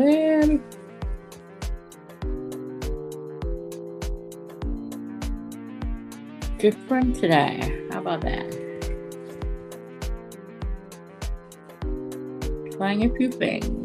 little different today. How about that? Trying a few things.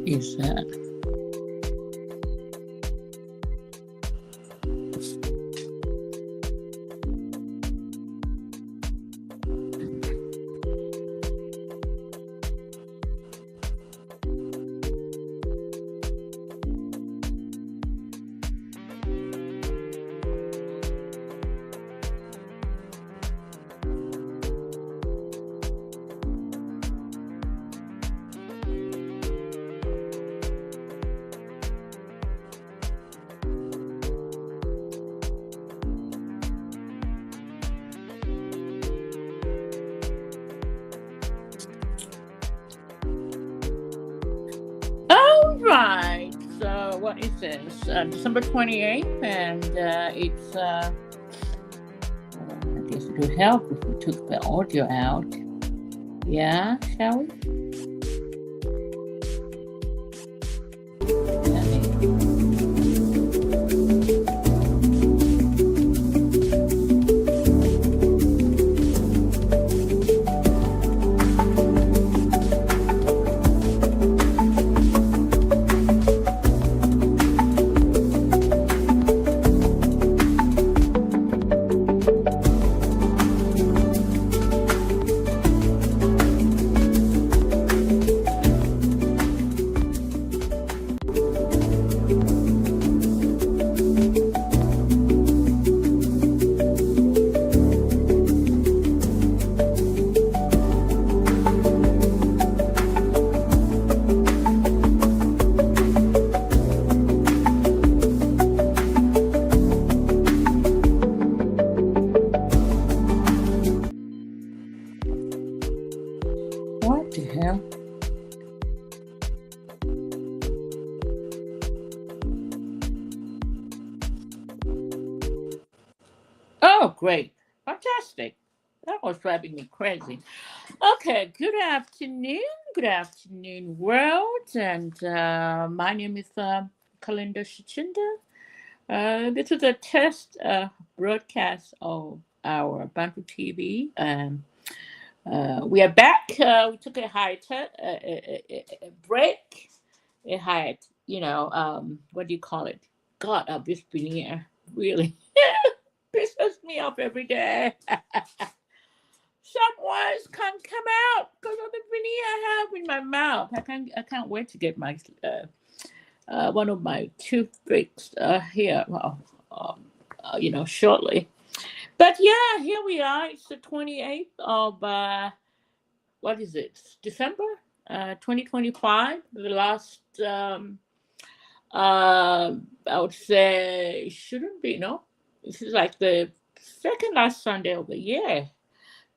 Is that? Right. So what is this? December 28th, and it's I guess it would help if we took the audio out. Yeah, shall we? Oh, great. Fantastic. That was driving me crazy. Okay, good afternoon. Good afternoon, world. And my name is Kalinda Shichinda. This is a test broadcast of our BantuTV. We are back. We took a break. A high, what do you call it? God, this veneer really pisses me off every day. Some words can't come out because of the veneer I have in my mouth. I can't wait to get my one of my tooth fixed here. Well, shortly. But yeah, here we are. It's the 28th of what is it? December, 2025. The last, I would say, shouldn't be no. This is like the second last Sunday of the year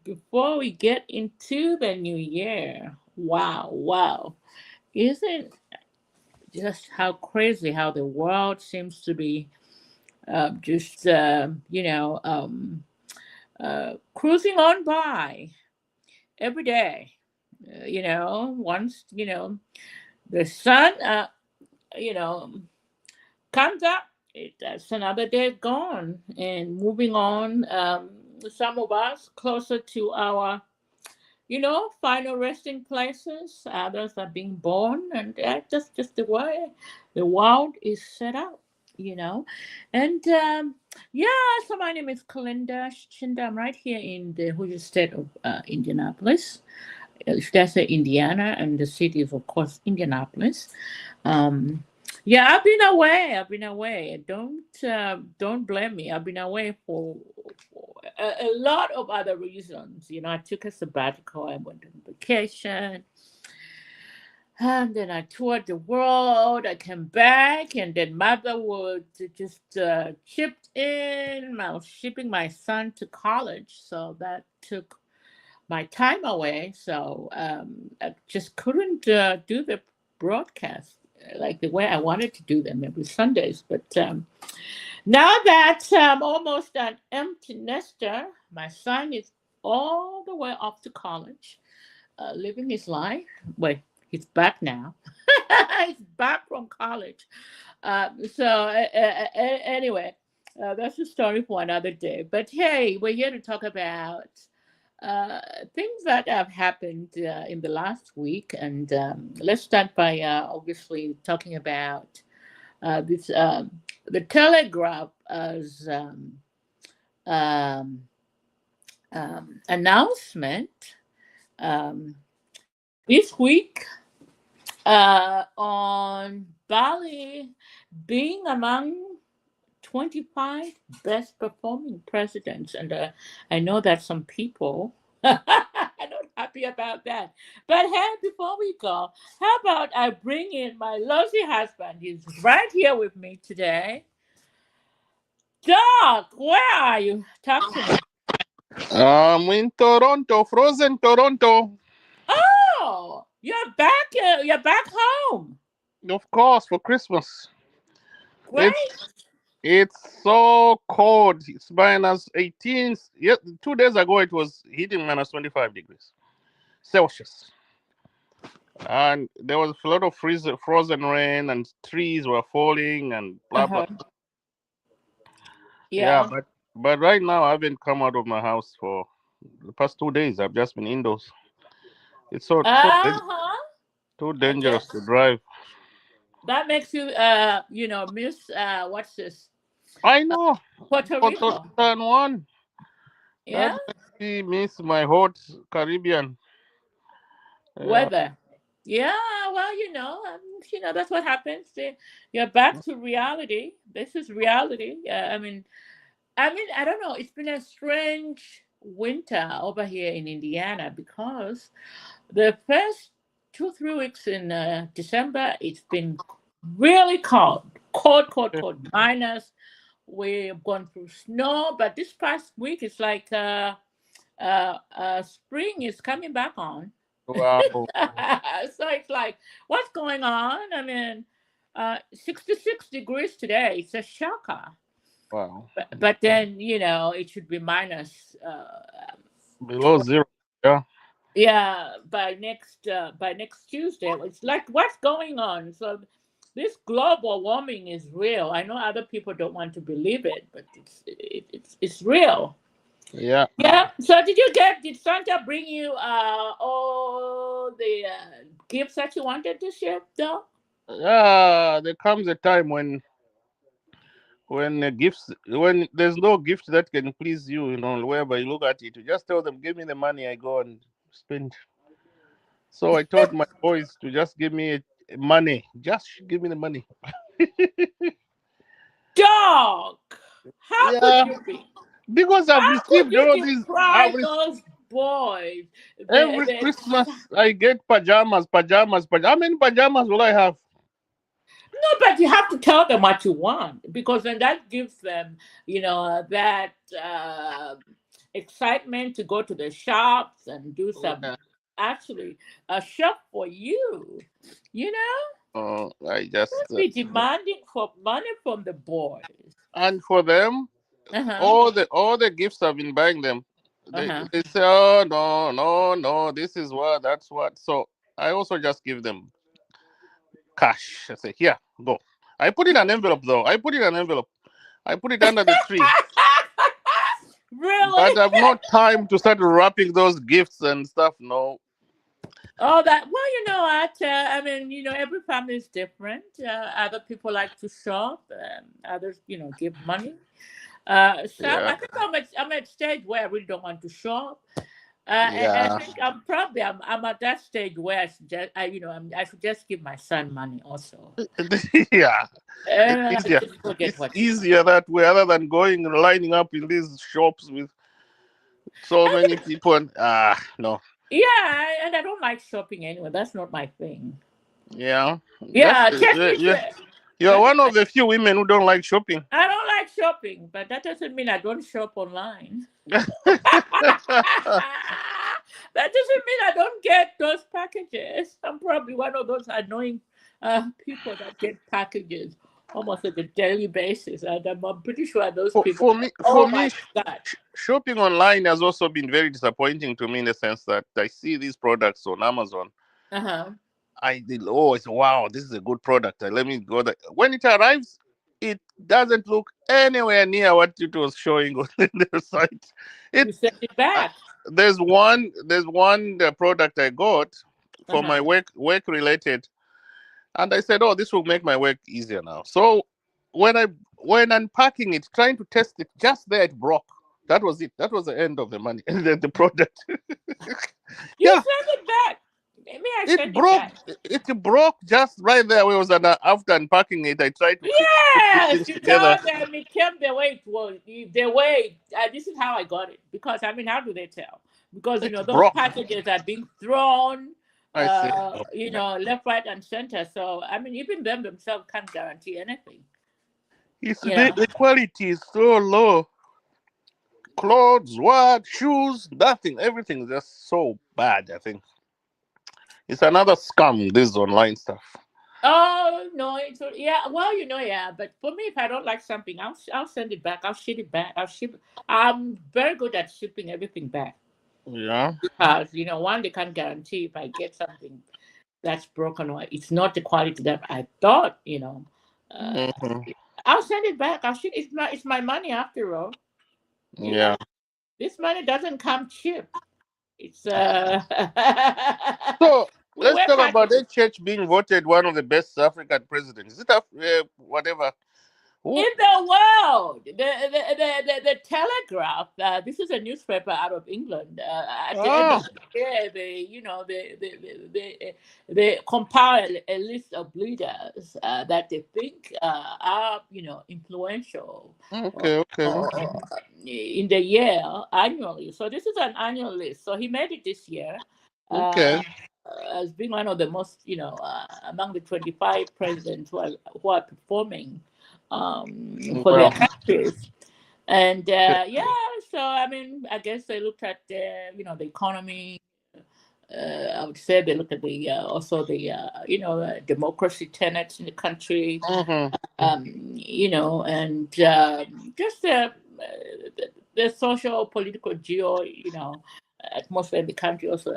before we get into the new year. Wow, wow. Isn't just how crazy how the world seems to be just, cruising on by every day. Once, the sun, you know, comes up, that's another day gone and moving on. Some of us closer to our final resting places. Others are being born, and that's just the way the world is set up, you know. And yeah, so my name is Kalinda Chinda. I'm right here in the Hoosier state of Indianapolis. Should I say Indiana? And the city is, of course, Indianapolis. Um, yeah, I've been away. I've been away. Don't blame me. I've been away for a lot of other reasons. I took a sabbatical. I went on vacation, and then I toured the world. I came back, and then mother would just chipped in. I was shipping my son to college, so that took my time away. So I just couldn't do the broadcast like the way I wanted to do them every Sundays. But now that I'm almost an empty nester, my son is all the way off to college, living his life. Wait, he's back now. He's back from college. Anyway, that's a story for another day. But hey, we're here to talk about uh, things that have happened in the last week. And let's start by obviously talking about this the Telegraph as um, announcement this week on Bali being among 25 best performing presidents. And I know that some people are not happy about that. But hey, before we go, how about I bring in my lovely husband? He's right here with me today. Doc, where are you? Talk to me. I'm in Toronto, frozen Toronto. Oh, you're back. You're back home. Of course, for Christmas. It's Great. it's so cold. It's minus 18. Yeah, 2 days ago it was hitting minus 25 degrees Celsius, and there was a lot of frozen rain, and trees were falling, and blah blah. Uh-huh. Yeah, Yeah. but right now I haven't come out of my house for the past 2 days. I've just been indoors. It's Uh-huh. too I dangerous to guess drive. that makes you miss what's this? I know. Puerto Photo Rico. San Juan. That Yeah. makes me miss my hot Caribbean. Yeah. Weather. Yeah, well, that's what happens. You're back to reality. This is reality. I mean, I don't know. It's been a strange winter over here in Indiana because the first 2, 3 weeks in December, it's been really cold, cold, cold, cold. Minus, we've gone through snow, but this past week it's like spring is coming back on. Wow. So it's like, what's going on? I mean, 66 degrees today. It's a shocker. Wow. But then it should be minus Below zero. Yeah. yeah, by next Tuesday. It's like what's going on? So this global warming is real. I know other people don't want to believe it, but it's real. Yeah. Yeah. So did Santa bring you all the gifts that you wanted this year, though? Yeah. There comes a time when gifts, when there's no gift that can please you, wherever you look at it, you just tell them, give me the money, I go and spend. So I told my boys to just give me money. Just give me the money. Dog, how could Yeah. you be? Because I've How could received you all these. deprive those boys? Every Christmas I get pajamas, pajamas, pajamas. How many pajamas will I have? No, but you have to tell them what you want because then that gives them, that excitement to go to the shops and do some Yeah. actually a shop for you. You know, I just be demanding for money from the boys. and for them, Uh huh. all the gifts I've been buying them, Uh they huh. they say, oh no, no, no, this is what, that's what. So I also just give them cash. I say, here, go. I put in an envelope though. I put in an envelope. I put it under the tree. Really? But I've not time to start wrapping those gifts and stuff. No. Oh, that. Well, you know what? I mean, every family is different. Other people like to shop. Others, give money. So Yeah. I think I'm at stage where I really don't want to shop. I Yeah. think I'm at that stage where I should just I should just give my son money also. Yeah. It's I easier. just go get It's what he wants. easier that way, other than going lining up in these shops with so I many think, people. And no. yeah, and I don't like shopping anyway. That's not my thing. Yeah. That's Yeah, check me. yeah. You're one of the few women who don't like shopping. I don't like shopping, but that doesn't mean I don't shop online. That doesn't mean I don't get those packages. I'm probably one of those annoying people that get packages almost on a daily basis, and I'm pretty sure those for, people for are like, me, for oh me, my god. shopping online has also been very disappointing to me in the sense that I see these products on Amazon. Uh huh. I did. Oh, it's wow. This is a good product. Let me go there. When it arrives, it doesn't look anywhere near what it was showing on the site. It You send it uh, back. there's one product I got Uh for huh. my work related, and I said, oh, this will make my work easier now. So when I when unpacking it, trying to test it, just there it broke. That was it. That was the end of the money. the product. You Yeah, send it back. Maybe I it send it broke. back. It broke just right there. Where it was, and after unpacking it, I tried to put Yes, things you together. tell them it came the way it was. The way this is how I got it. Because I mean, how do they tell? Because It those broke. packages are being thrown, I said, oh, man. left, right, and center. So I mean, even them themselves can't guarantee anything. It's You know. the quality is so low. Clothes, what, shoes, nothing. Everything is just so bad. I think it's another scam. This online stuff. Oh no, yeah. Well, yeah. But for me, if I don't like something, I'll send it back. I'll ship it back. I'll ship. I'm very good at shipping everything back Yeah. because one, they can't guarantee if I get something that's broken or it's not the quality that I thought. Uh, Hmm. I'll send it back. It's my money after all. You know, Yeah. this money doesn't come cheap. It's So we let's wear talk about the packages. church being voted one of the best African presidents. Is it whatever? Who? In the world, the Telegraph. This is a newspaper out of England. At the end of Ah, the year, they compile a list of leaders that they think are influential uh, okay, okay, uh, in the year annually. So this is an annual list. So he made it this year. okay. Uh, as being one of the most, among the 25 presidents who are performing for their Well, countries. And yeah, so I mean, I guess they looked at the economy, I would say they look at the also the democracy tenets in the country, Mm-hmm. and just the social, political, atmosphere in the country also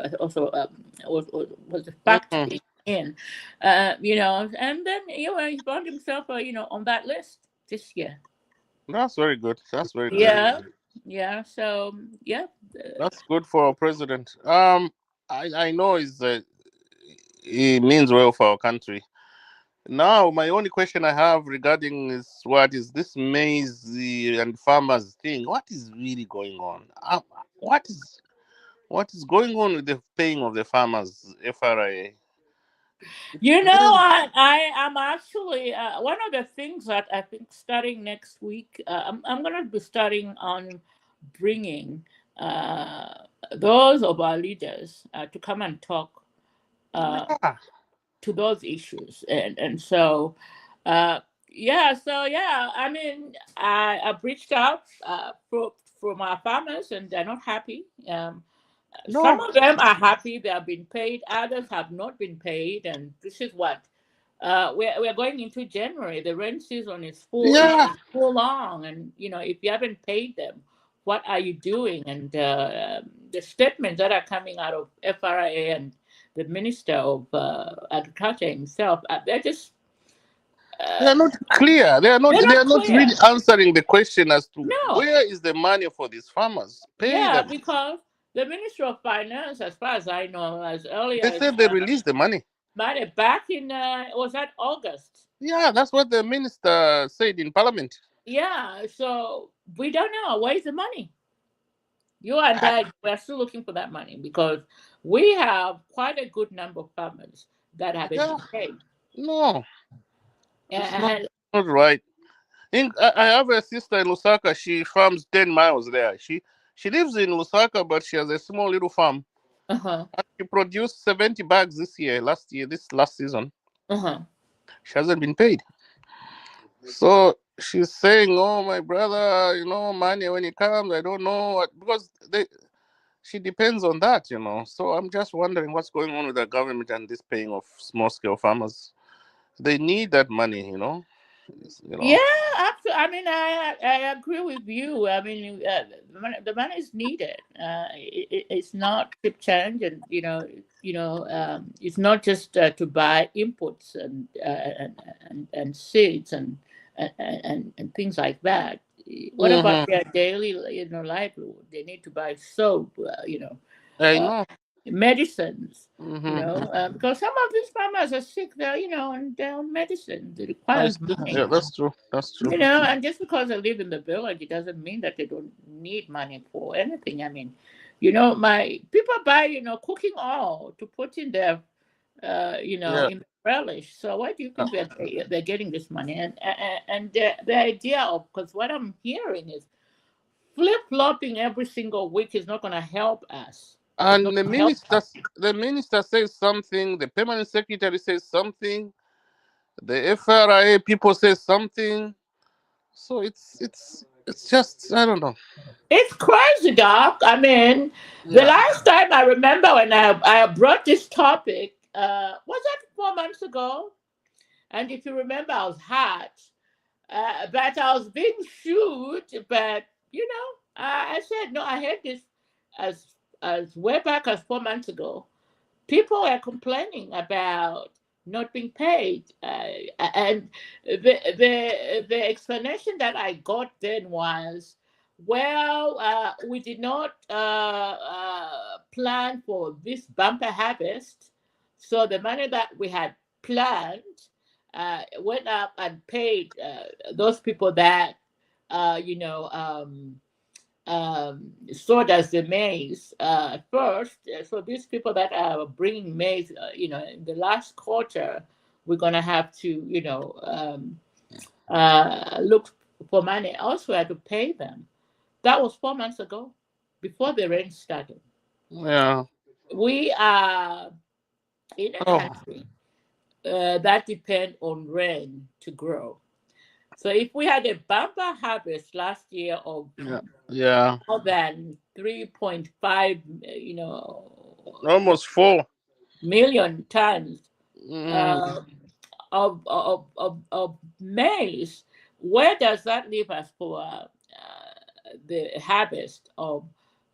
was a factor Mm-hmm. in, and then he found himself, on that list this year. That's very good. That's very good. Yeah, yeah. So yeah, That's good for our president. I know it means well for our country. Now, my only question I have regarding is what is this maize and farmers thing? What is really going on? What is what is going on with the paying of the farmers FRA? I am actually one of the things that I think starting next week, I'm going to be starting on bringing those of our leaders to come and talk uh, Yeah, to those issues, and so uh, yeah. I mean, I've reached out from our farmers, and they're not happy. Some no, of them are happy they have been paid, others have not been paid, and this is what we're going into January. The rent season is yeah, full on, and if you haven't paid them, what are you doing? And the statements that are coming out of FRA and the Minister of Agriculture himself, they uh, are not clear. They are not. they're They not are not really clear. answering the question as to No, where is the money for these farmers. Pay yeah, them. because the Minister of Finance, as far as I know, as early They as said they released the money. back in was that August? Yeah, that's what the minister said in Parliament. Yeah, so we don't know where's the money. You and I, I, we're still looking for that money because we have quite a good number of farmers that haven't yeah, been paid. no, it's And not right. I have a sister in Lusaka. She farms 10 miles there. She lives in Lusaka, but she has a small little farm. uh-huh, And she produced 70 bags this year. This last season, uh-huh. she hasn't been paid. So she's saying, "Oh, my brother, money when it comes, I don't know what because she depends on that, So I'm just wondering what's going on with the government and this paying of small scale farmers. They need that money, You Yeah, know. absolutely. I mean, I agree with you. I mean, the money is needed. It's not cheap change, and it's not just to buy inputs and seeds and things like that. What about Hmm. their daily, livelihood? They need to buy soap, I uh, know. medicines. Hmm. Because some of these farmers are sick, and they're on medicine. It I requires see. money. Yeah, that's true. That's true. And just because they live in the village, it doesn't mean that they don't need money for anything. I mean, my people buy, cooking oil to put in their, Yeah. in the relish. So why do you Uh, think they're getting this money? And the idea of, because what I'm hearing is flip flopping every single week is not going to help us. It's not And the going to help minister, us. the minister says something. The permanent secretary says something. The FRA people say something. So it's just I don't know. It's crazy, Doc. I mean, the Yeah. last time I remember when I brought this topic, was that 4 months ago? And if you remember, I was hot, but I was being sued. But I said no. I heard this as way back as 4 months ago. People were complaining about not being paid, and the explanation that I got then was, well, we did not plan for this bumper harvest, so the money that we had planned went up and paid those people that uh, you know um, sowed as the maize first. So these people that are bringing maize, in the last quarter, we're gonna have to, look for money elsewhere to pay them. That was 4 months ago, before the rain started. Yeah. We are in a Oh. country that depend on rain to grow. So if we had a bumper harvest last year of Yeah. Yeah. more than 3.5, almost 4 million tons Mm, uh, of maize. Where does that leave us for the harvest of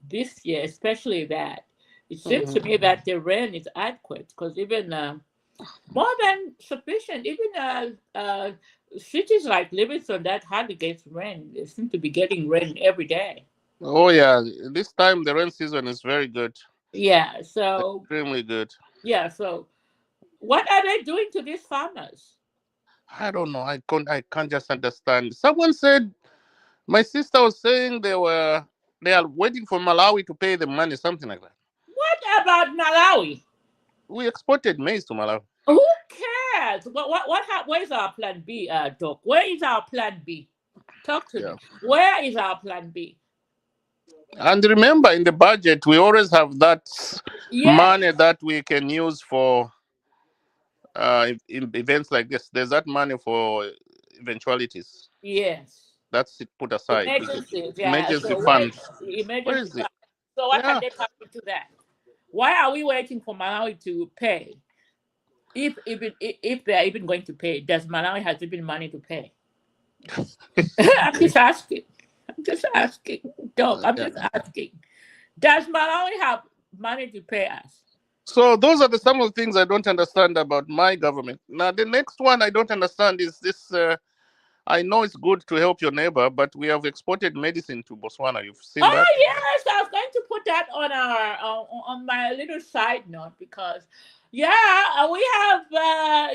this year, especially that? It seems to me mhm. that the rain is adequate because even more than sufficient. Even cities like Livingston that hardly gets rain, they seem to be getting rain every day. Oh yeah, this time the rain season is very good, Yeah. So extremely good. yeah. So what are they doing to these farmers? I don't know. I can't just understand. Someone said my sister was saying they are waiting for Malawi to pay the money, something like that. What about Malawi? We exported maize to Malawi. Who cares? Where's our plan B, Doc? Where is our plan B? Talk to Yeah. me. Where is our plan B? And remember, in the budget, we always have that Yes, money that we can use for in events like this. There's that money for eventualities. yes. That's it put aside. Emergencies, yeah. Emergency So where fund. is the Where emergency is it? fund? So what can Yeah. they tap into that? Why are we waiting for Malawi to pay? If they are even going to pay, does Malawi has even money to pay? I'm just asking. I'm just asking. Doc, I'm Yeah. just asking. Does Malawi have money to pay us? So those are some of the things I don't understand about my government. Now the next one I don't understand is this. I know it's good to help your neighbor, but we have exported medicine to Botswana. You've seen that? Oh yes, I was going to put that on our on my little side note because yeah, we have I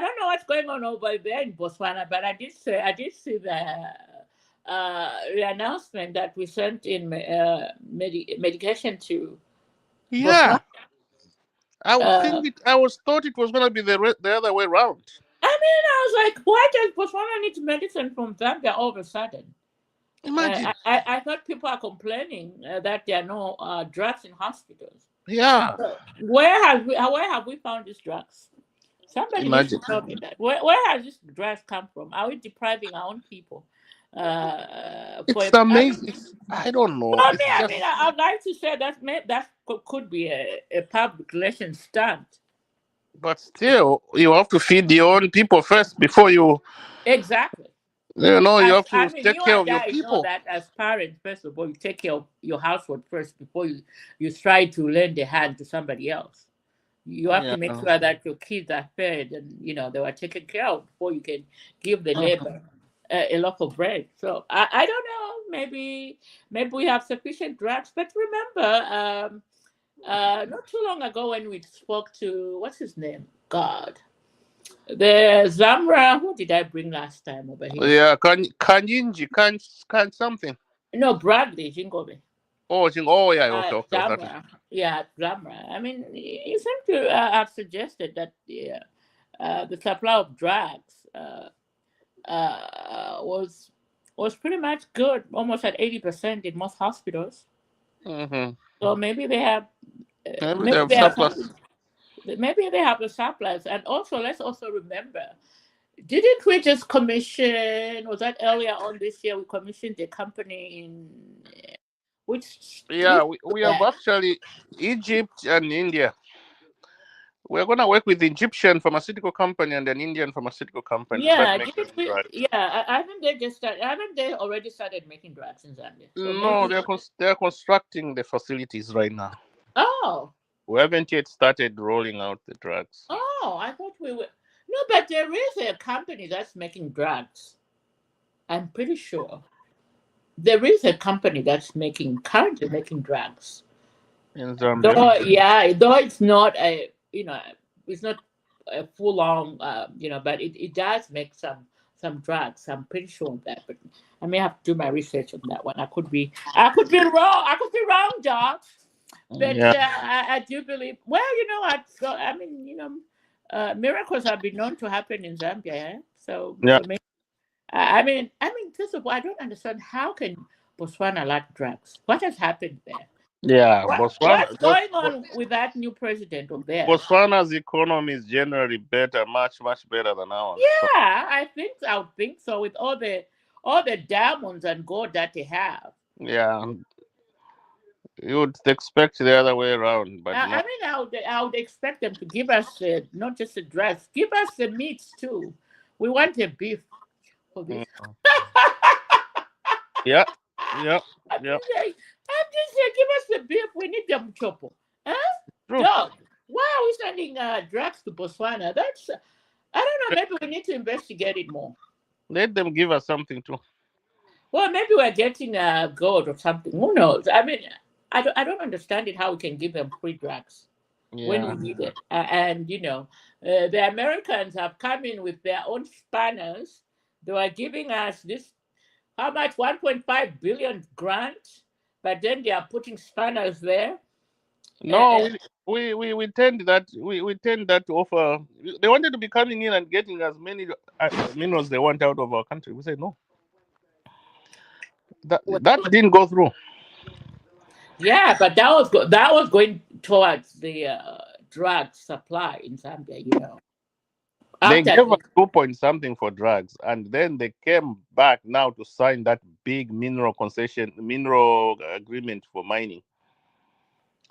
don't know what's going on over there in Botswana, but I did see the announcement that we sent in medication to Botswana. Yeah. I would Uh, think it. I was thought it was gonna be the other way around. I mean, I was like, why does Botswana need medicine from Zambia all of a sudden? Imagine. I thought people are complaining that there are no drugs in hospitals. Yeah. Where have we found these drugs? Somebody needs to Imagine. tell me that. Where has this drugs come from? Are we depriving our own people? It's I mean, amazing. I don't know. for me, It's just. I'd like to say that could be a public relations stunt. But still, you have to feed your own people first before you. Exactly. You As have I to mean, take you care and of your I know people. that as parents, first of all, you take care of your household first before you try to lend a hand to somebody else. You have Yeah. to make sure that your kids are fed and they were taken care of before you can give the Mhm. neighbor a loaf of bread. So I don't know. Maybe we have sufficient drugs. But remember, not too long ago when we spoke to what's his name? God, the Zamra. Who did I bring last time over here? Yeah. Kanyinji, can something. No, Bradley Jingobe. Oh yeah. Okay. Okay. Okay. Okay. Zamra. Yeah, Zamra. I mean, you seem to have suggested that the supply of drugs was pretty much good, almost at 80% in most hospitals. Mm-hmm. So maybe they have, Maybe they maybe have they have something. surplus. Maybe they have the supplies, and also let's also remember, didn't we just commission? Was that earlier on this year? We commissioned a company in which Yeah. We have that? actually Egypt and India. We're gonna work with the Egyptian pharmaceutical company and an Indian pharmaceutical company to start Yeah, making didn't we? drugs. Yeah, I think they just started. I think they already started making drugs in Zambia. So No, maybe. they're constructing the facilities right now. Oh, We haven't yet started rolling out the drugs. I thought we were. No, but there is a company that's making drugs. I'm pretty sure there is a company that's currently making drugs. In Zambia. Though, yeah, though it's not it's not a full on, but it does make some drugs. I'm pretty sure of that, but I may have to do my research on that one. I could be wrong. I could be wrong, Doc. But Yeah. I do believe. Well, I mean, miracles have been known to happen in Zambia. Eh? Yeah. So maybe, I mean, first of all, I don't understand how can Botswana lack drugs. What has happened there? Yeah. What's going on with that new president of theirs? Botswana's economy is generally better, much, much better than ours. So, Yeah, I would think so with all the diamonds and gold that they have. yeah. You would expect the other way around, but I no. mean, I would expect them to give us not just the drugs, give us the meats too. We want the beef for this. Mm. Yeah, yeah, I'm yeah. just saying, give us the beef. We need them chopo. Huh? True. Dog. Why are we sending drugs to Botswana? That's I don't know. Maybe we need to investigate it more. Let them give us something too. Well, maybe we're getting gold or something. Who knows? I mean, I don't understand it. How we can give them free drugs when we Yeah. need it. And the Americans have come in with their own spanners. They were giving us this how much 1.5 billion grant, but then they are putting spanners there. No, Uh, we tend that to offer. They wanted to be coming in and getting as many minerals they want out of our country. We said no. That didn't go through. yeah, but that was going towards the drug supply in Zambia. They After gave us the 2 point something for drugs, and then they came back now to sign that big mineral agreement for mining.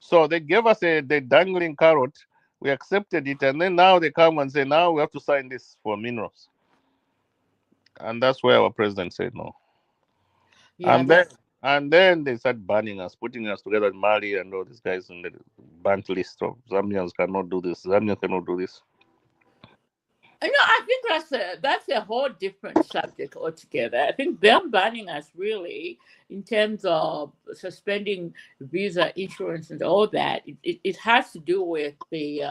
So they gave us the dangling carrot. We accepted it, and then now they come and say now we have to sign this for minerals, and that's where our president said no. yeah, And then they start banning us, putting us together in Mali and all these guys in the banned list of Zambians cannot do this. Zambians cannot do this. I think that's a whole different subject altogether. I think them banning us really, in terms of suspending visa insurance and all that, it has to do with the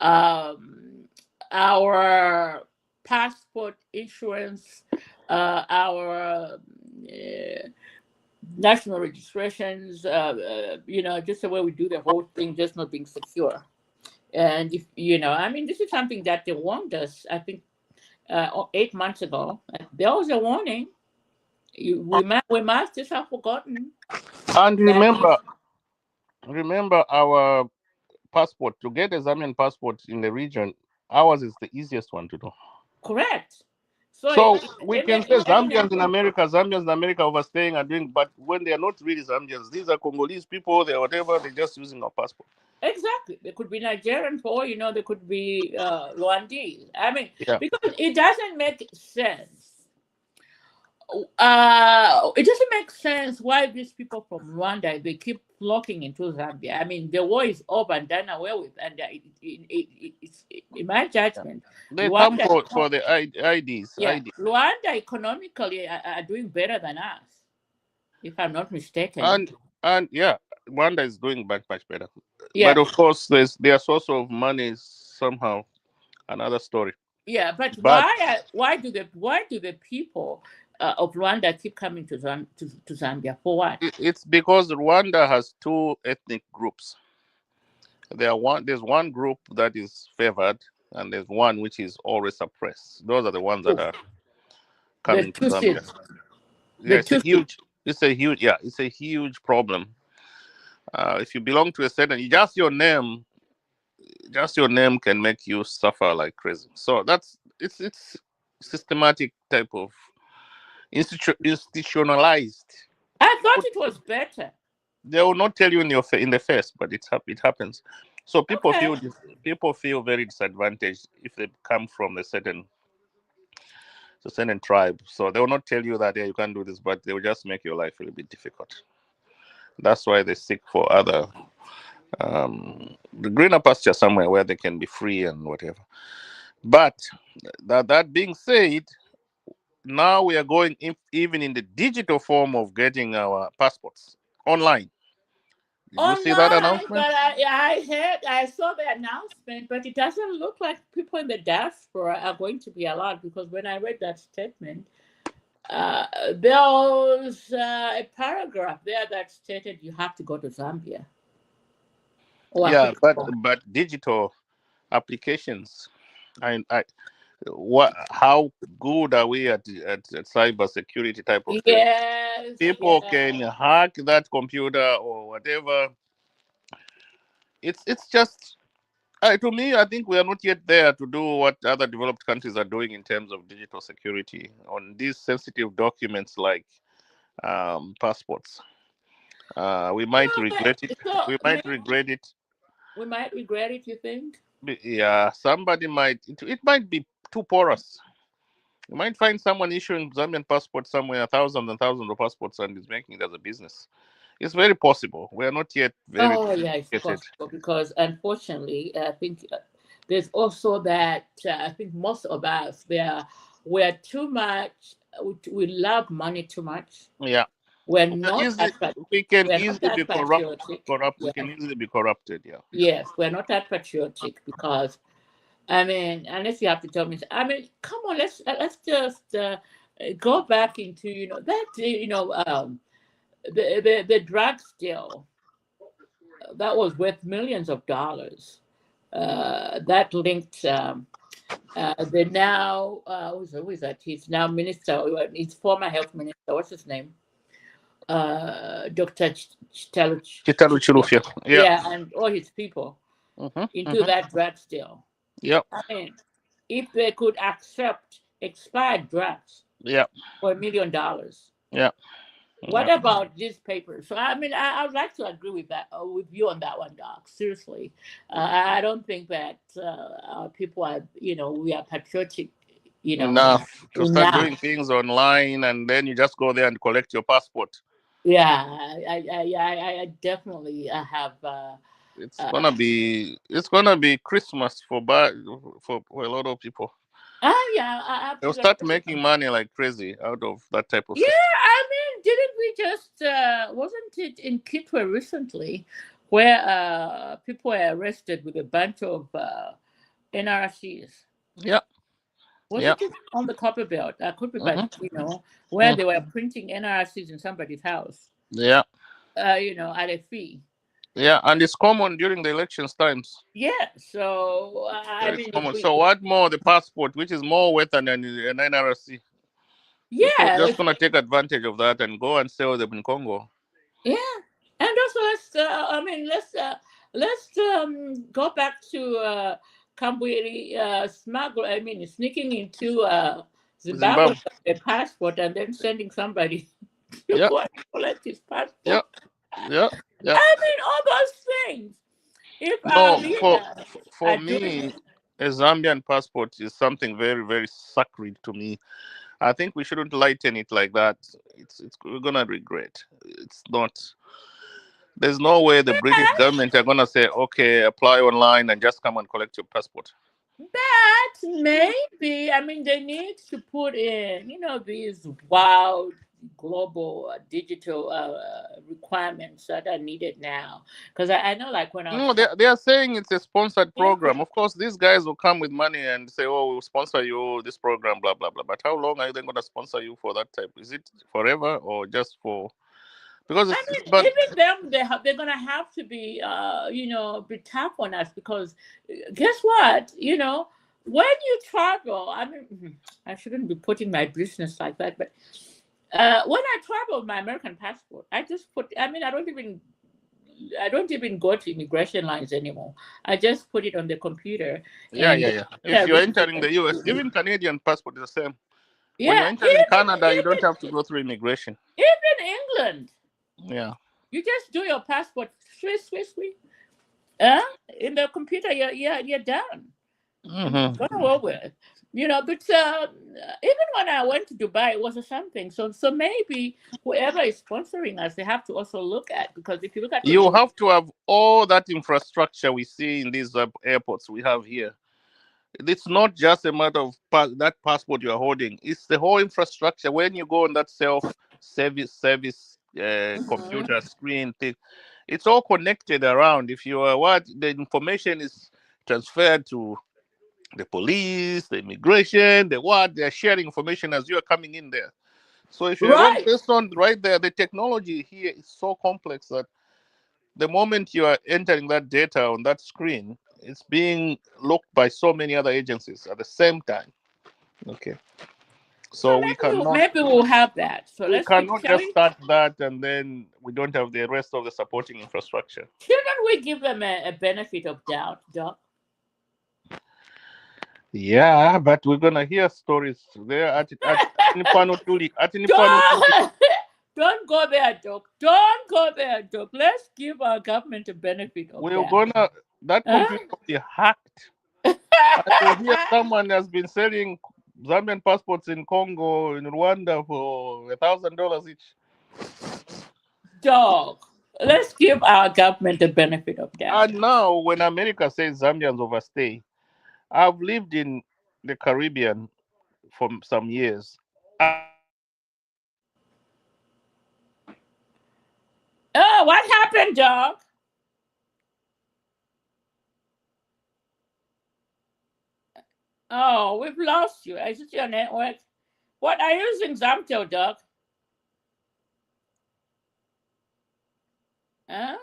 um, our passport insurance, our national registrations. Just the way we do the whole thing, just not being secure. And if I mean, this is something that they warned us. I think 8 months ago, there was a warning. We must just have forgotten And that if remember our passport to get a Zambian passport in the region. Ours is the easiest one to do. correct. So So we can say imagine Zambians in America overstaying and doing, but when they are not really Zambians, these are Congolese people. They're whatever. They're just using our passport. exactly. They could be Nigerian, or they could be Rwandese. I mean, Yeah. because it doesn't make sense. It doesn't make sense why these people from Rwanda they keep flocking into Zambia. I mean, the war is over and done away with, and it's in my Yeah. judgment, They come Rwanda, for the IDs. yeah, ID. Rwanda economically are doing better than us, if I'm not mistaken. And yeah, Rwanda is doing much better. But Yeah, of course, their source of money is somehow another story. yeah, but But why do the people of Rwanda keep coming to Zambia for what? it's because Rwanda has two ethnic groups. There's one group that is favored, and there's one which is always suppressed. Those are the ones that Oh, are the coming to Zambia. Tutsis, Yeah, the Tutsis. it's a huge problem. If you belong to a certain, just your name can make you suffer like crazy. So it's systematic type of institutionalized. I thought it was better. They will not tell you in the face, but it happens. So Okay. people feel very disadvantaged if they come from a certain tribe. So they will not tell you that yeah you can't do this, but they will just make your life a little bit difficult. That's why they seek for other the greener pasture somewhere where they can be free and whatever. But that being said, now we are going even in the digital form of getting our passports online. Did you see that Online, announcement? but I saw the announcement, but it doesn't look like people in the diaspora are going to be allowed because when I read that statement, there was a paragraph there that stated you have to go to Zambia or Yeah, but applicable. digital applications. I what how good are we at cyber security type of thing? Yes, People can yes. hack that computer or whatever. It's just to me, I think we are not yet there to do what other developed countries are doing in terms of digital security on these sensitive documents like passports. We might No, but regret it. so We might maybe regret it. we might regret it. You think? Yeah, somebody might. It might be too porous. You might find someone issuing Zambian passports somewhere, thousands and thousands of passports, and is making it as a business. It's very possible. We are not yet very Oh yeah, it's educated. possible because unfortunately, I think there's also that I think most of us we're too much. We love money too much. Yeah, We're we, are not easy, that we can we're not easily that be corrupt. patriotic. Corrupt. We Yeah. can easily be corrupted. Yeah. Yes, we're not that patriotic because I mean, unless you have to tell me, I mean, come on, let's just go back into that the drug deal that was worth millions of dollars. That linked the now who is that? He's now minister. He's former health minister. What's his name? Dr. Chitalu Chilufya. Yeah. Yeah, and all his people Mm-hmm, into mm-hmm. that drug deal. Yep. I mean, if they could accept expired drugs Yeah. for $1 million, Yeah. what Yeah. about these papers? So I mean, I would like to agree with that with you on that one, Doc. Seriously, I don't think that our people are we are patriotic, Enough to start enough. doing things online, and then you just go there and collect your passport. Yeah, I definitely have. Uh, It's gonna be Christmas for a lot of people. yeah, I They'll absolutely start agree with making money like crazy out of that type of Yeah, system. I mean, didn't we just wasn't it in Kitwe recently where people were arrested with a bunch of NRCs? Yeah. Yeah. Wasn't it on the copper belt? I could be, but Mm-hmm. where they were printing NRCs in somebody's house, Yeah. at a fee. Yeah. And it's common during the elections times. Yeah, so I Very mean, common. So what more the passport, which is more worth than an NRC? People yeah, just gonna take advantage of that and go and sell them in Congo. yeah, and also I mean, let's go back to Kambwiri smuggle. I mean, sneaking into Zimbabwe Zimbabwe. with a passport and then sending somebody to Yeah. go and collect his Yeah. passport. Yeah. Yeah. I mean, all those things. If our No, leaders for are doing me, it, a Zambian passport is something very, very sacred to me. I think we shouldn't lighten it like that. It's we're gonna regret. It's not. There's no way the British government are gonna say, okay, apply online and just come and collect your passport. but maybe I mean they need to put in these wild global digital requirements that are needed now because I know like when I was No, they are saying it's a sponsored program. Of course, these guys will come with money and say, "Oh, we'll sponsor you this program, blah blah blah." But how long are they going to sponsor you for that type? Is it forever or just for? Because I it's mean, but even them, they're gonna have to be, be tough on us because, guess what? When you travel, I mean, I shouldn't be putting my business like that, but when I travel with my American passport, I just put. I mean, I don't even go to immigration lines anymore. I just put it on the computer, yeah, and yeah, yeah. If I you're read entering it. the US, even Canadian passport is the same. When you're Yeah, entering Canada, you don't have to go through immigration. even England, Yeah. you just do your passport, swish, swish, swish. In the computer, you're done. And Hmm. gone over. But even when I went to Dubai, it was the same thing. So maybe whoever is sponsoring us, they have to also look at because if you look at You have to have all that infrastructure we see in these airports we have here. It's not just a matter of that passport you're holding. It's the whole infrastructure. When you go on that self service Mhm. computer screen thing, it's all connected around. If you are what the information is transferred to the police, the immigration, the what they're sharing information as you are coming in there. So if you're a wrong Right, person right there, the technology here is so complex that the moment you are entering that data on that screen, it's being looked by so many other agencies at the same time. Okay, so so maybe we'll have that. So we let's keep cannot just showing. start that and then we don't have the rest of the supporting infrastructure. Shouldn't we give them a benefit of doubt, Doc? Yeah, but we're gonna hear stories there at Nipano Tuli. At Nipano Tuli. Doc! Don't go there, Doc. Don't go there, Doc. Let's give our government a benefit of We're that. gonna that Huh? computer will be hacked. And we'll hear someone has been selling Zambian passports in Congo, in Rwanda for $1,000 each. Dog. Let's give our government the benefit of doubt. And now, when America says Zambians overstay, I've lived in the Caribbean for some years. And Oh, what happened, dog? Oh, we've lost you. Is it your network? What are you using Zamto, dog? Huh?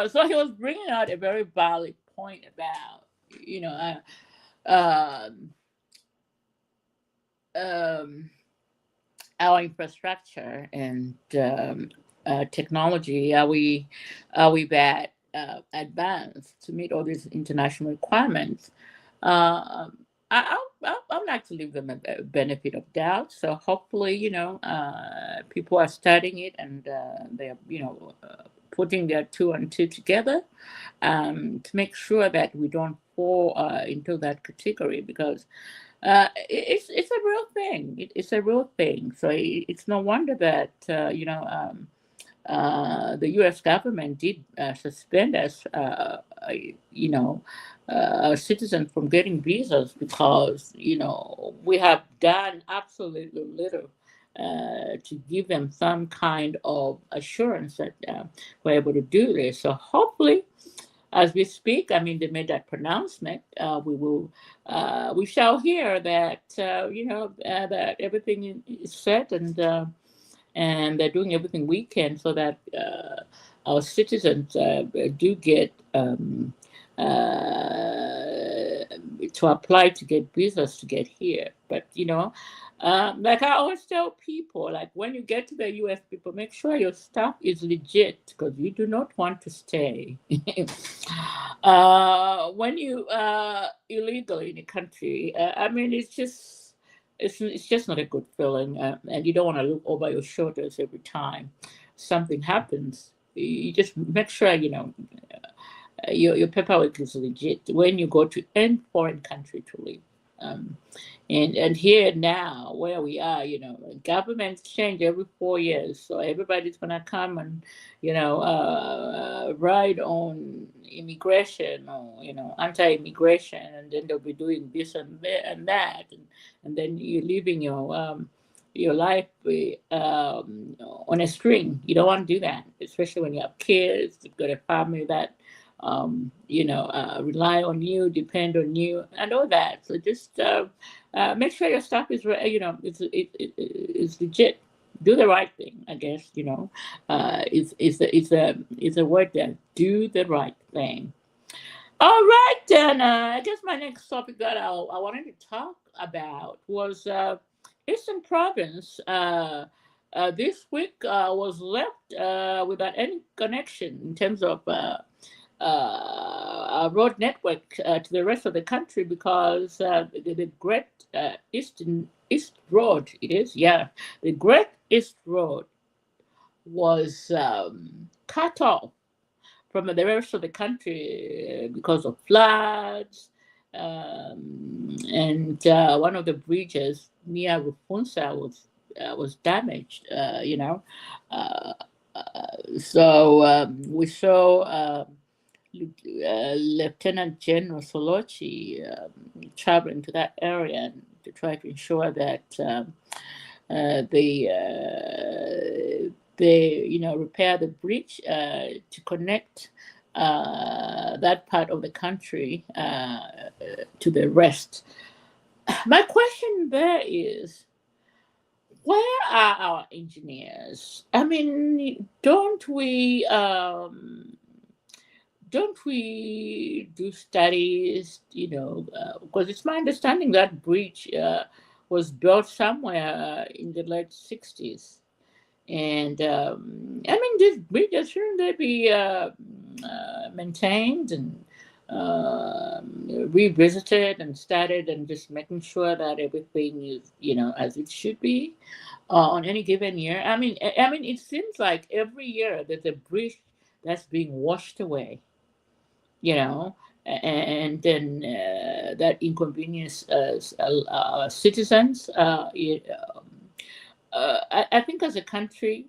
So he was bringing out a very valid point about, you know, um, um, our infrastructure and technology. Are we that advanced to meet all these international requirements? Um, I'd like to leave them a benefit of doubt. So hopefully, people are studying it and they're putting their two and two together to make sure that we don't fall into that category because it's a real thing. It's a real thing. So it's no wonder that the U.S. government did suspend us, our citizens from getting visas because we have done absolutely little to give them some kind of assurance that we're able to do this. So hopefully as we speak, I mean, they made that pronouncement. We shall hear that, that everything is set and they're doing everything we can so that our citizens do get to apply to get visas to get here. But like I always tell people, like when you get to the U.S., people make sure your stuff is legit because you do not want to stay. When you illegally in a country, I mean, it's just not a good feeling, and you don't want to look over your shoulders every time something happens. You just make sure your paperwork is legit when you go to any foreign country to live. Um, and here now, where we are, governments change every 4 years, so everybody's gonna come and ride on immigration or anti-immigration, and then they'll be doing this and that, and then you're living your life on a string. You don't want to do that, especially when you have kids. You've got a family that rely on you, depend on you, and all that. So just make sure your stuff is, it's legit. Do the right thing, I guess. It's a word there. Do the right thing. All right, then. I guess my next topic that I wanted to talk about was Eastern Province. This week was left without any connection in terms of our road network to the rest of the country because the Great East Road, it is, yeah, the Great East Road was cut off from the rest of the country because of floods. And one of the bridges near Rufunsa was damaged. Uh, so we saw Lieutenant General Solochi traveling to that area to try to ensure that they repair the bridge to connect that part of the country to the rest. My question there is, where are our engineers? I mean, don't we do studies? Because it's my understanding that bridge was built somewhere in the late 60s. And I mean, these bridges, shouldn't they be maintained and revisited and started and just making sure that everything is, as it should be on any given year. I mean, it seems like every year there's a bridge that's being washed away, and then that inconvenience citizens. I think as a country,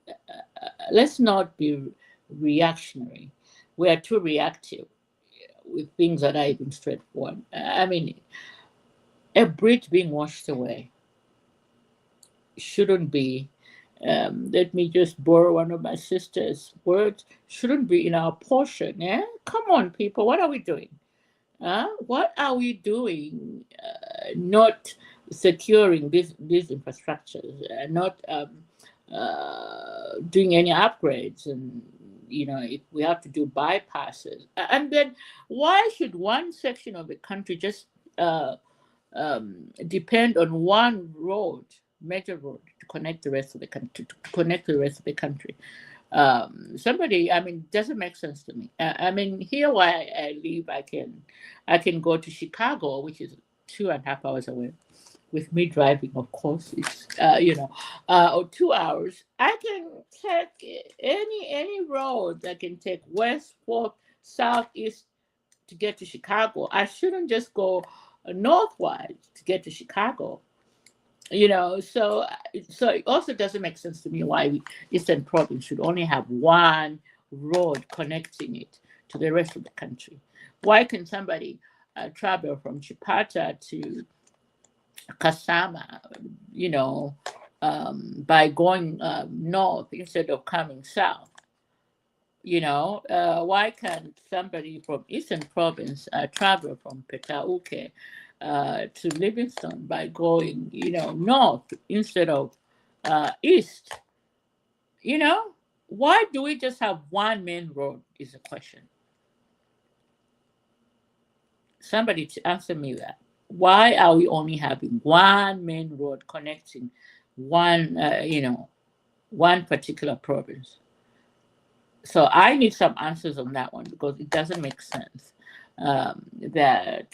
let's not be reactionary. We are too reactive with things that are even straightforward. I mean, a bridge being washed away shouldn't be. Let me just borrow one of my sister's words. Shouldn't be in our portion. Yeah, come on, people. What are we doing? What are we doing? Not securing these infrastructures, not doing any upgrades, and if we have to do bypasses, and then why should one section of the country just depend on one road, major road, to connect the rest of the country, to connect the rest of the country? Somebody, I mean, doesn't make sense to me. I mean, here where I live, I can go to Chicago, which is 2.5 hours away. With me driving, of course, it's or 2 hours. I can take any road. I can take west, north, south, east to get to Chicago. I shouldn't just go northwise to get to Chicago. So it also doesn't make sense to me why Eastern Province should only have one road connecting it to the rest of the country. Why can somebody travel from Chipata to Kasama, by going north instead of coming south? Why can't somebody from Eastern Province travel from Petauke to Livingston by going, north instead of east? Why do we just have one main road is the question. Somebody to answer me that. Why are we only having one main road connecting one particular province? So I need some answers on that one because it doesn't make sense that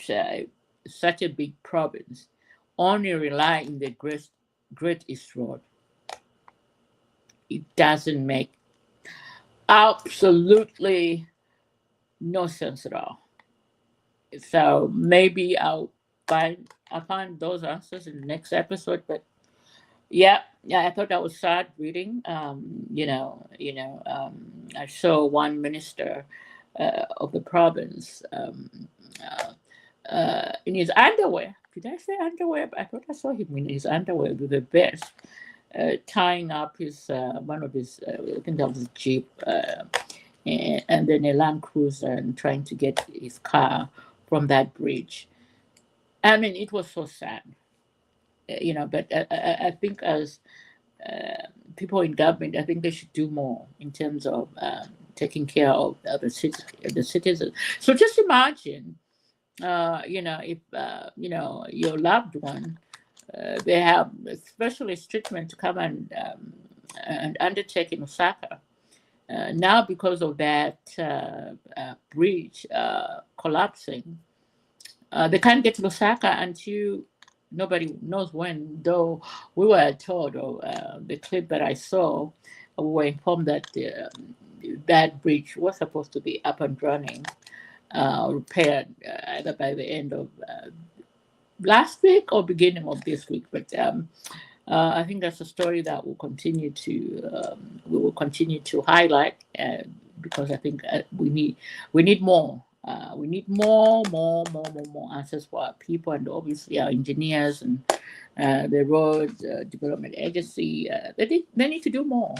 such a big province only rely in the Great East Road. It doesn't make absolutely no sense at all. So maybe I'll find those answers in the next episode. But yeah, I thought that was sad reading. I saw one minister of the province in his underwear. Did I say underwear? I thought I saw him in his underwear with a vest, tying up his one of his, I think that was a jeep, and then a Land Cruiser, and trying to get his car from that bridge. I mean, it was so sad, But I think as people in government, I think they should do more in terms of taking care of the citizens. So just imagine, if your loved one, they have specialist treatment to come and undertake in Osaka. Now, because of that bridge collapsing, they can't get to Osaka until nobody knows when. Though we were told, or the clip that I saw, we were informed that that bridge was supposed to be up and running, repaired either by the end of last week or beginning of this week. But I think that's a story that we will continue to highlight because I think we need more. We need more answers for our people, and obviously our engineers and the road development agency. They need to do more.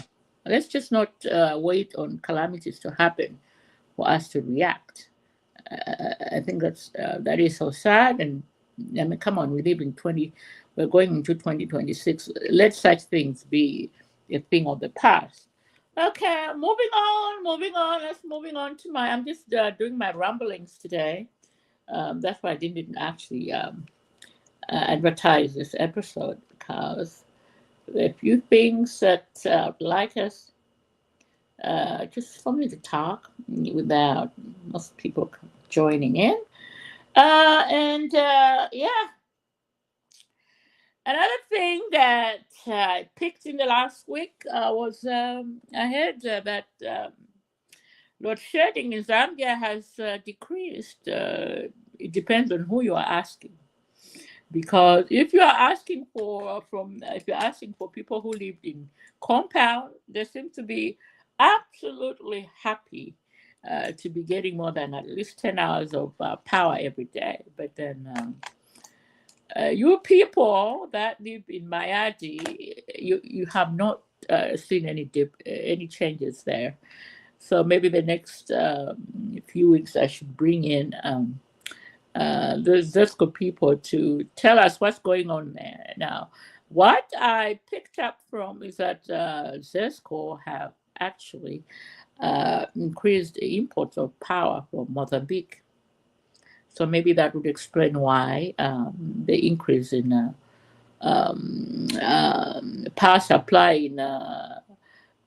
Let's just not wait on calamities to happen for us to react. I think that is so sad. And I mean, come on, we're going into 2026. Let such things be a thing of the past. Okay, moving on. Let's moving on to I'm just doing my rumblings today. That's why I didn't actually advertise this episode because there are a few things that I'd like us just for me to talk without most people joining in. Yeah, another thing that I picked in the last week was I heard that load shedding in Zambia has decreased. It depends on who you are asking. Because if you are asking for from if you're asking for people who lived in compound, they seem to be absolutely happy to be getting more than at least 10 hours of power every day. But then you people that live in Mayadi, you have not seen any changes there. So maybe the next few weeks I should bring in the Zesco people to tell us what's going on there. Now, what I picked up from is that Zesco have actually increased the imports of power from Mozambique. So maybe that would explain why the increase in power supply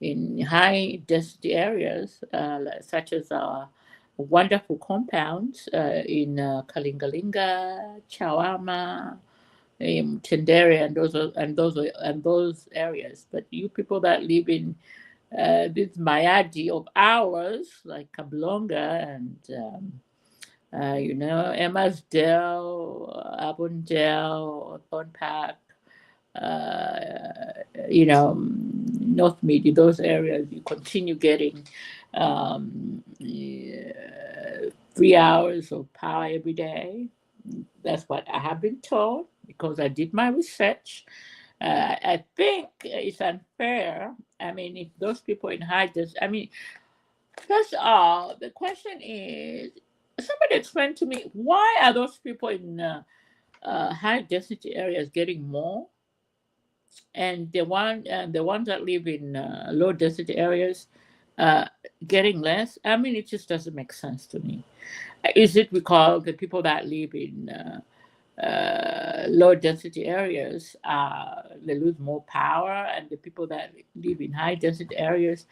in high density areas, such as wonderful compounds in Kalingalinga, Chawama, Tendere, and those areas. But you people that live in this Mayadi of ours, like Kablonga and Emmasdale, Avondale, Thorn Park, North Midi, those areas, you continue getting 3 hours of power every day. That's what I have been told because I did my research. I think it's unfair. I mean, if those people in high I mean, first of all, the question is, somebody explain to me why are those people in high density areas getting more, and the ones that live in low density areas uh, getting less? I mean, it just doesn't make sense to me. Is it because the people that live in low density areas they lose more power, and the people that live in high density areas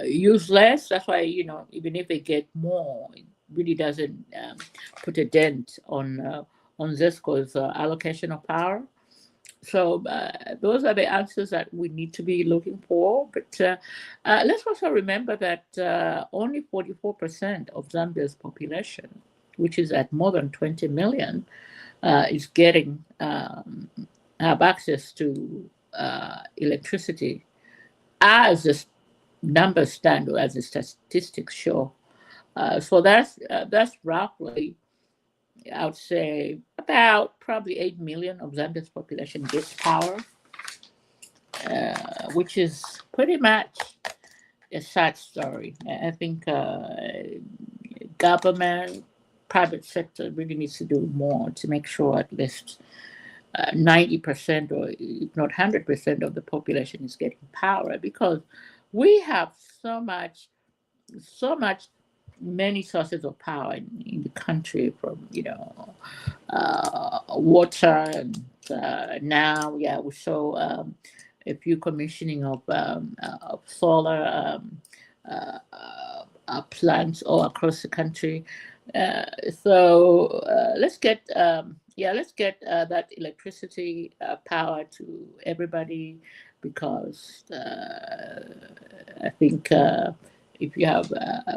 use less? That's why, even if they get more, it really doesn't put a dent on Zesco's allocation of power. So those are the answers that we need to be looking for. But let's also remember that only 44% of Zambia's population, which is at more than 20 million, is getting have access to electricity, as the numbers stand, or as the statistics show. So that's roughly, I would say, about probably 8 million of Zambia's population gets power, which is pretty much a sad story. I think government, private sector really needs to do more to make sure at least 90% or if not 100% of the population is getting power, because we have so much many sources of power in the country, from water, and now, yeah, we saw a few commissioning of solar plants all across the country. So let's get that electricity power to everybody, because I think if you have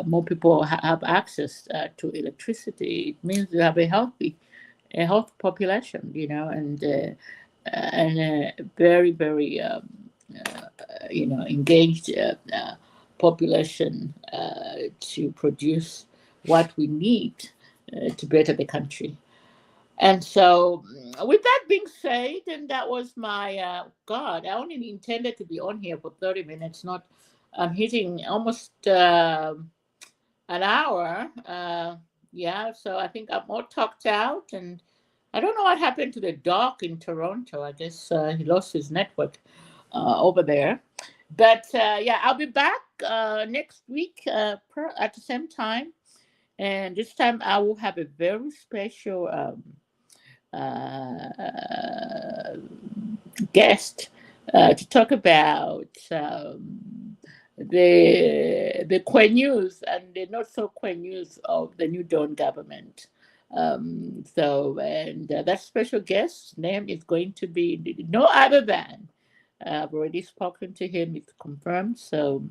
more people have access to electricity, it means you have a healthy population, and a very, very engaged population to produce what we need to better the country. And so, with that being said, and that was my God, I only intended to be on here for 30 minutes, not I'm hitting almost an hour. Yeah, so I think I'm all talked out, and I don't know what happened to the doc in Toronto. I guess he lost his network over there. But yeah, I'll be back next week at the same time. And this time I will have a very special guest to talk about the news and the not so news of the new Dawn government. And that special guest name is going to be no other than, I've already spoken to him, it's confirmed. So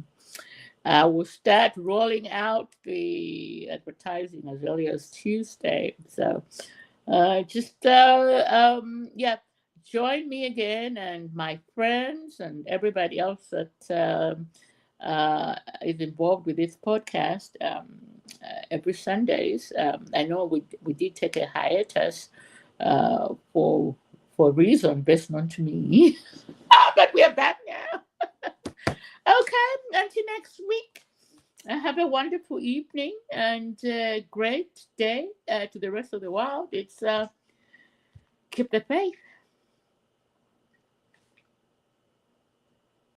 I will start rolling out the advertising as early as Tuesday. So yeah, join me again and my friends and everybody else that is involved with this podcast every Sundays. I know we did take a hiatus for a reason best known to me, but we are back now. Okay, until next week. Have a wonderful evening and great day to the rest of the world. It's keep the faith.